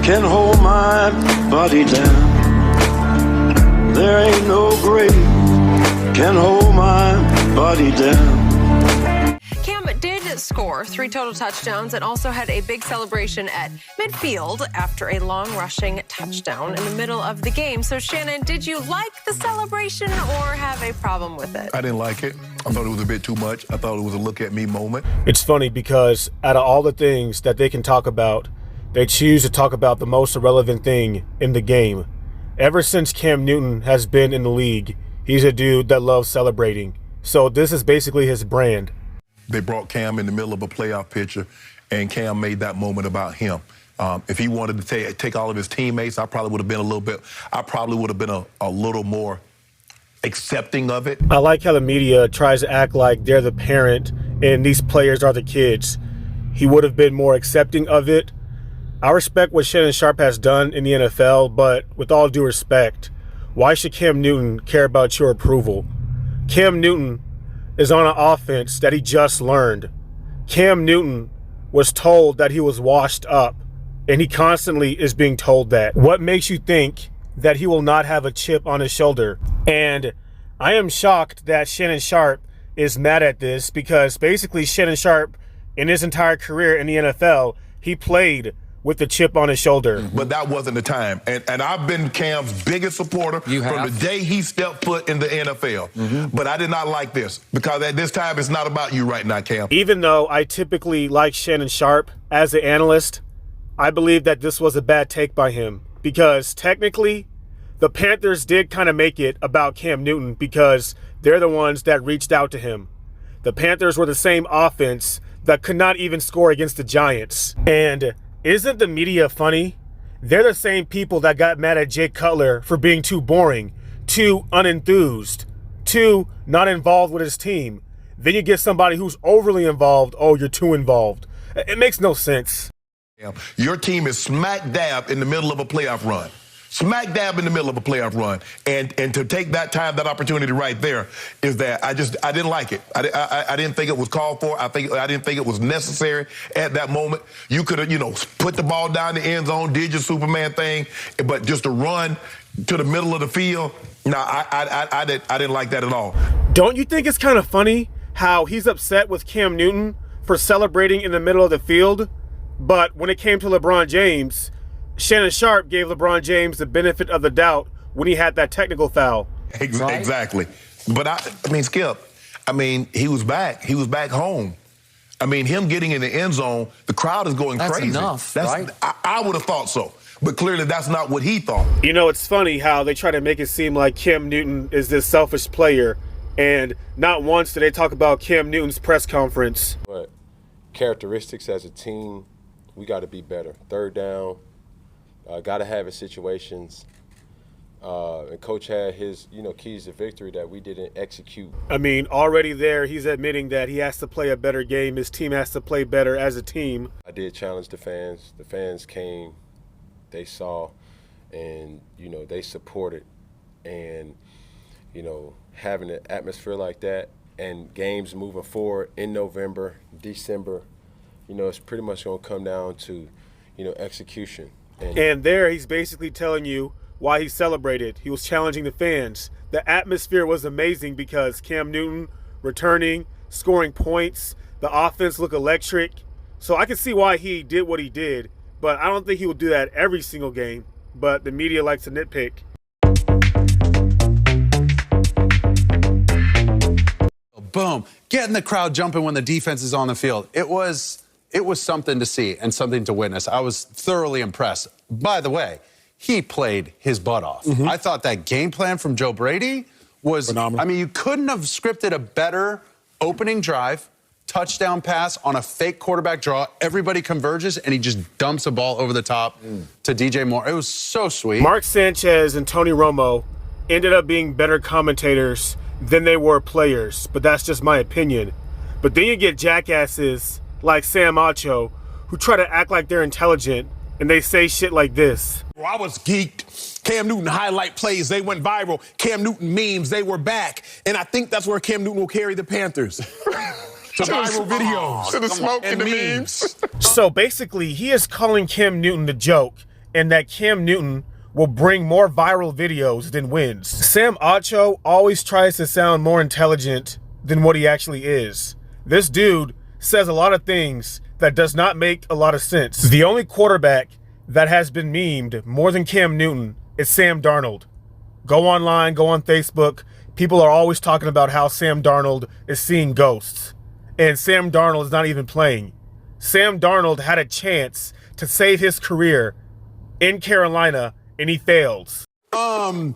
can hold my body down. There ain't no grave can hold my body down. Cam did score 3 total touchdowns and also had a big celebration at midfield after a long rushing touchdown in the middle of the game. So, Shannon, did you like the celebration or have a problem with it? I didn't like it. I thought it was a bit too much. I thought it was a look at me moment. It's funny because out of all the things that they can talk about, they choose to talk about the most irrelevant thing in the game. Ever since Cam Newton has been in the league, he's a dude that loves celebrating. So this is basically his brand. They brought Cam in the middle of a playoff picture, and Cam made that moment about him. If he wanted to take all of his teammates, I probably would have been a little more accepting of it. I like how the media tries to act like they're the parent and these players are the kids. He would have been more accepting of it. I respect what Shannon Sharpe has done in the NFL, but with all due respect, why should Cam Newton care about your approval? Cam Newton is on an offense that he just learned. Cam Newton was told that he was washed up, and he constantly is being told that. What makes you think that he will not have a chip on his shoulder? And I am shocked that Shannon Sharpe is mad at this because basically Shannon Sharpe, in his entire career in the NFL, he played with the chip on his shoulder. But that wasn't the time. And I've been Cam's biggest supporter from the day he stepped foot in the NFL. But I did not like this because at this time, it's not about you right now, Cam. Even though I typically like Shannon Sharpe as an analyst, I believe that this was a bad take by him because technically the Panthers did kind of make it about Cam Newton because they're the ones that reached out to him. The Panthers were the same offense that could not even score against the Giants. And isn't the media funny? They're the same people that got mad at Jay Cutler for being too boring, too unenthused, too not involved with his team. Then you get somebody who's overly involved. Oh, you're too involved. It makes no sense. Your team is smack dab in the middle of a playoff run. Smack dab in the middle of a playoff run. And to take that time, that opportunity right there is that I didn't like it. I didn't think it was called for. I didn't think it was necessary at that moment. You could have, put the ball down the end zone, did your Superman thing, but just to run to the middle of the field, no, I didn't like that at all. Don't you think it's kind of funny how he's upset with Cam Newton for celebrating in the middle of the field, but when it came to LeBron James, Shannon Sharpe gave LeBron James the benefit of the doubt when he had that technical foul. Exactly. But I mean, Skip, he was back. He was back home. Him getting in the end zone, the crowd is going crazy. That's enough, right? I would have thought so. But clearly that's not what he thought. You know, it's funny how they try to make it seem like Cam Newton is this selfish player, and not once did they talk about Cam Newton's press conference. But characteristics as a team, we got to be better. Third down. Got to have his situations. And Coach had his, keys to victory that we didn't execute. Already there, he's admitting that he has to play a better game. His team has to play better as a team. I did challenge the fans. The fans came, they saw, and, they supported. And, having an atmosphere like that and games moving forward in November, December, it's pretty much going to come down to, execution. And there he's basically telling you why he celebrated. He was challenging the fans. The atmosphere was amazing because Cam Newton returning, scoring points, the offense looked electric. So I can see why he did what he did, but I don't think he will do that every single game. But the media likes to nitpick. Boom. Getting the crowd jumping when the defense is on the field. It was something to see and something to witness. I was thoroughly impressed. By the way, he played his butt off. I thought that game plan from Joe Brady was phenomenal. You couldn't have scripted a better opening drive, touchdown pass on a fake quarterback draw. Everybody converges, and he just dumps a ball over the top to DJ Moore. It was so sweet. Mark Sanchez and Tony Romo ended up being better commentators than they were players, but that's just my opinion. But then you get jackasses like Sam Acho who try to act like they're intelligent, and they say shit like this. Well, I was geeked. Cam Newton highlight plays, they went viral. Cam Newton memes, they were back. And I think that's where Cam Newton will carry the Panthers. To viral videos. To the smoke and the memes. So basically, he is calling Cam Newton the joke, and that Cam Newton will bring more viral videos than wins. Sam Acho always tries to sound more intelligent than what he actually is. This dude says a lot of things that does not make a lot of sense. The only quarterback that has been memed more than Cam Newton is Sam Darnold. Go online, go on Facebook. People are always talking about how Sam Darnold is seeing ghosts. And Sam Darnold is not even playing. Sam Darnold had a chance to save his career in Carolina, and he fails. Cam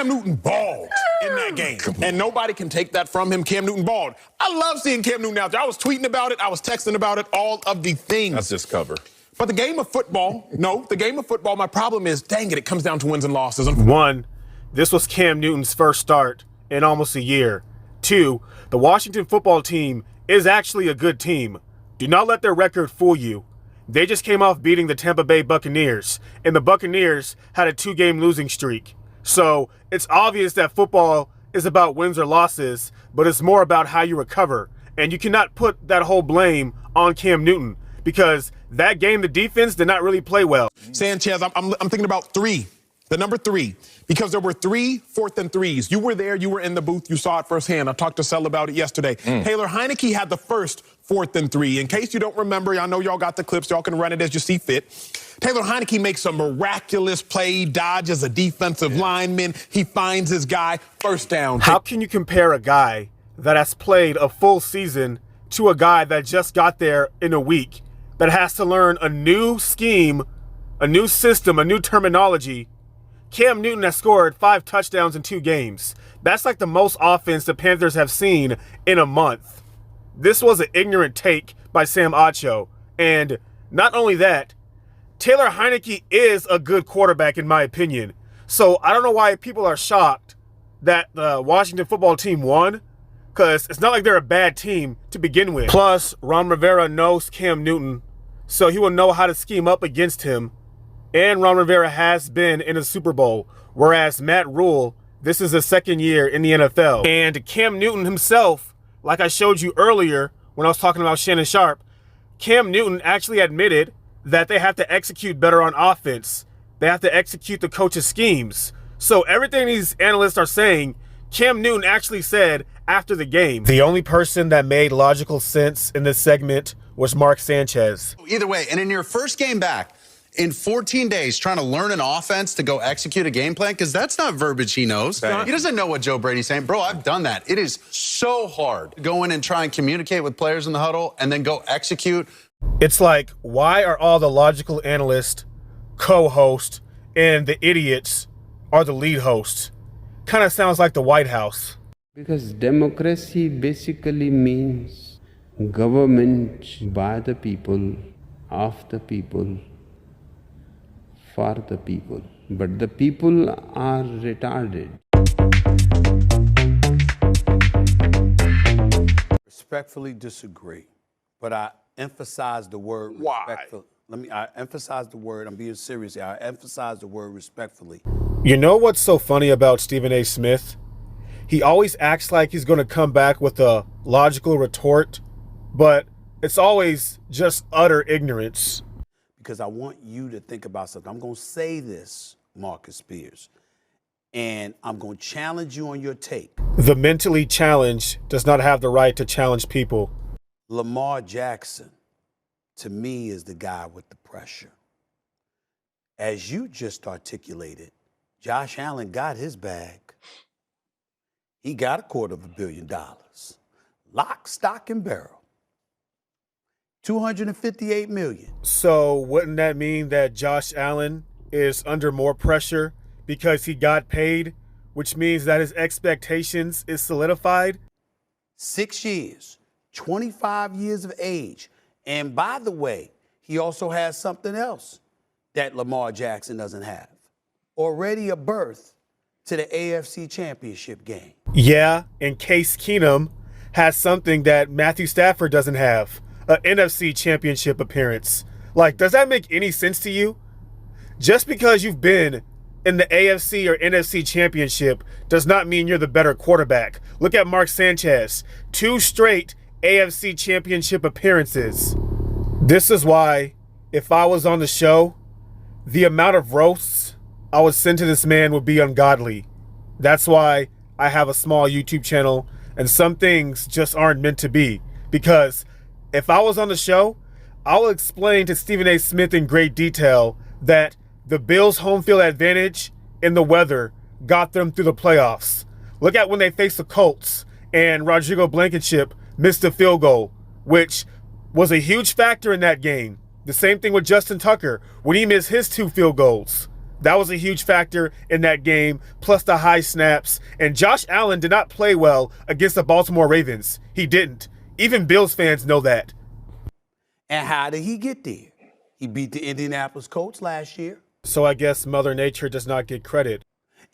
Newton balled in that game, and nobody can take that from him. Cam Newton balled. I love seeing Cam Newton out there. I was tweeting about it. I was texting about it, all of the things. That's just cover. But the game of football, my problem is, dang it comes down to wins and losses. One, this was Cam Newton's first start in almost a year. Two, the Washington football team is actually a good team. Do not let their record fool you. They just came off beating the Tampa Bay Buccaneers, and the Buccaneers had a 2-game losing streak. So it's obvious that football is about wins or losses, but it's more about how you recover. And you cannot put that whole blame on Cam Newton, because that game, the defense did not really play well. Sanchez, I'm thinking about 3. The number 3, because there were 3 4th and 3s. You were there. You were in the booth. You saw it firsthand. I talked to Sel about it yesterday. Taylor Heineke had the first 4th and 3. In case you don't remember, I know y'all got the clips. Y'all can run it as you see fit. Taylor Heineke makes a miraculous play, dodges a defensive lineman. He finds his guy, first down. How can you compare a guy that has played a full season to a guy that just got there in a week, that has to learn a new scheme, a new system, a new terminology? Cam Newton has scored 5 touchdowns in 2 games. That's like the most offense the Panthers have seen in a month. This was an ignorant take by Sam Acho. And not only that, Taylor Heineke is a good quarterback in my opinion. So I don't know why people are shocked that the Washington football team won, because it's not like they're a bad team to begin with. Plus, Ron Rivera knows Cam Newton, so he will know how to scheme up against him. And Ron Rivera has been in a Super Bowl, whereas Matt Rule, this is his 2nd year in the NFL. And Cam Newton himself, like I showed you earlier when I was talking about Shannon Sharpe, Cam Newton actually admitted that they have to execute better on offense. They have to execute the coach's schemes. So everything these analysts are saying, Cam Newton actually said after the game. The only person that made logical sense in this segment was Mark Sanchez. Either way, and in your first game back, in 14 days, trying to learn an offense to go execute a game plan, because that's not verbiage he knows. He doesn't know what Joe Brady's saying. Bro, I've done that. It is so hard to go in and try and communicate with players in the huddle and then go execute. It's like, why are all the logical analysts co-hosts and the idiots are the lead hosts? Kind of sounds like the White House. Because democracy basically means government by the people, of the people, for the people. But the people are retarded. Respectfully disagree, but I emphasize the word respectfully. I emphasize the word, I'm being serious here, I emphasize the word respectfully. You know what's so funny about Stephen A. Smith? He always acts like he's going to come back with a logical retort, but it's always just utter ignorance. Because I want you to think about something. I'm going to say this, Marcus Spears, and I'm going to challenge you on your take. The mentally challenged does not have the right to challenge people. Lamar Jackson, to me, is the guy with the pressure. As you just articulated, Josh Allen got his bag. He got $250 million. Lock, stock, and barrel. $258 million. So wouldn't that mean that Josh Allen is under more pressure because he got paid, which means that his expectations is solidified? 6 years, 25 years of age. And by the way, he also has something else that Lamar Jackson doesn't have. Already a berth to the AFC Championship game. Yeah, and Case Keenum has something that Matthew Stafford doesn't have. An NFC Championship appearance. Like, does that make any sense to you? Just because you've been in the AFC or NFC Championship does not mean you're the better quarterback. Look at Mark Sanchez. 2 straight AFC Championship appearances. This is why, if I was on the show, The amount of roasts I would send to this man would be ungodly. That's why I have a small YouTube channel, and some things just aren't meant to be. Because if I was on the show, I'll explain to Stephen A. Smith in great detail that the Bills' home field advantage and the weather got them through the playoffs. Look at when they faced the Colts and Rodrigo Blankenship missed a field goal, which was a huge factor in that game. The same thing with Justin Tucker when he missed his 2 field goals. That was a huge factor in that game, plus the high snaps. And Josh Allen did not play well against the Baltimore Ravens. He didn't. Even Bills fans know that. And how did he get there? He beat the Indianapolis Colts last year. So I guess Mother Nature does not get credit.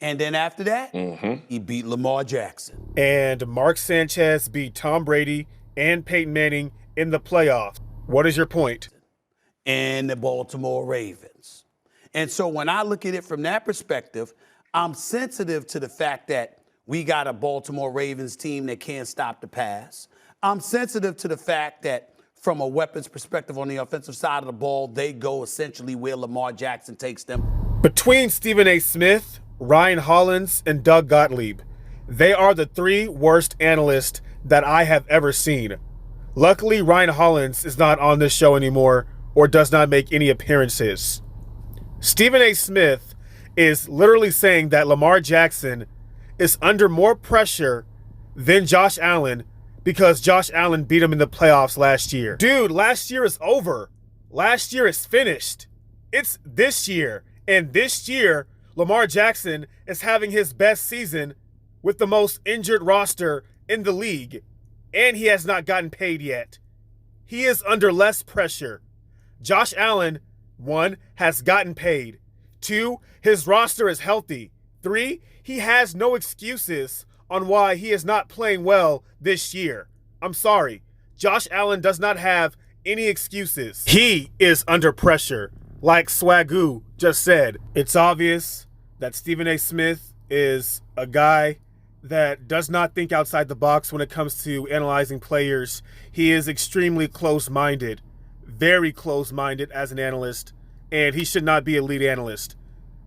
And then after that, he beat Lamar Jackson. And Mark Sanchez beat Tom Brady and Peyton Manning in the playoffs. What is your point? And the Baltimore Ravens. And so when I look at it from that perspective, I'm sensitive to the fact that we got a Baltimore Ravens team that can't stop the pass. I'm sensitive to the fact that from a weapons perspective on the offensive side of the ball, they go essentially where Lamar Jackson takes them. Between Stephen A. Smith, Ryan Hollins, and Doug Gottlieb, they are the 3 worst analysts that I have ever seen. Luckily, Ryan Hollins is not on this show anymore or does not make any appearances. Stephen A. Smith is literally saying that Lamar Jackson is under more pressure than Josh Allen because Josh Allen beat him in the playoffs last year. Dude, last year is over. Last year is finished. It's this year. And this year, Lamar Jackson is having his best season with the most injured roster in the league. And he has not gotten paid yet. He is under less pressure. Josh Allen, 1, has gotten paid. 2, his roster is healthy. 3, he has no excuses on why he is not playing well this year. I'm sorry. Josh Allen does not have any excuses. He is under pressure. Like Swagoo just said, it's obvious that Stephen A. Smith is a guy that does not think outside the box when it comes to analyzing players. He is extremely close-minded, very close-minded as an analyst, and he should not be a lead analyst.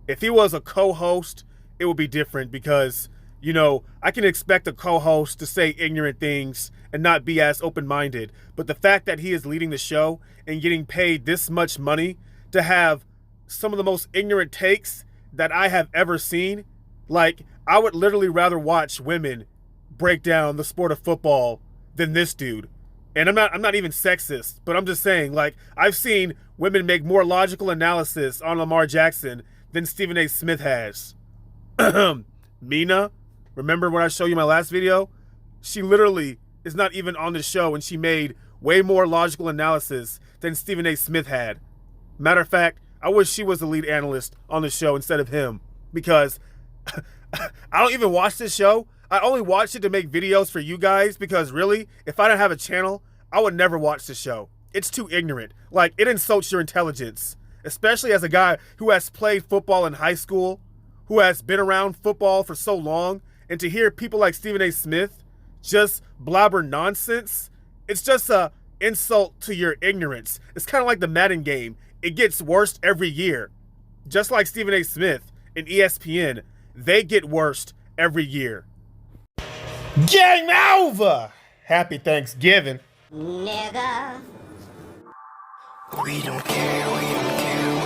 If he was a co-host, it would be different because, you know, I can expect a co-host to say ignorant things and not be as open-minded. But the fact that he is leading the show and getting paid this much money to have some of the most ignorant takes that I have ever seen, like, I would literally rather watch women break down the sport of football than this dude. And I'm not even sexist, but I'm just saying, like, I've seen women make more logical analysis on Lamar Jackson than Stephen A. Smith has. Mina, remember when I showed you my last video? She literally is not even on the show, and she made way more logical analysis than Stephen A. Smith had. Matter of fact, I wish she was the lead analyst on the show instead of him, because I don't even watch this show. I only watch it to make videos for you guys, because really, if I didn't have a channel, I would never watch the show. It's too ignorant. Like, it insults your intelligence, especially as a guy who has played football in high school, who has been around football for so long, and to hear people like Stephen A. Smith just blabber nonsense, it's just a insult to your ignorance. It's kind of like the Madden game. It gets worse every year. Just like Stephen A. Smith and ESPN, they get worse every year. Game over! Happy Thanksgiving. Nigga. We don't care, we don't care.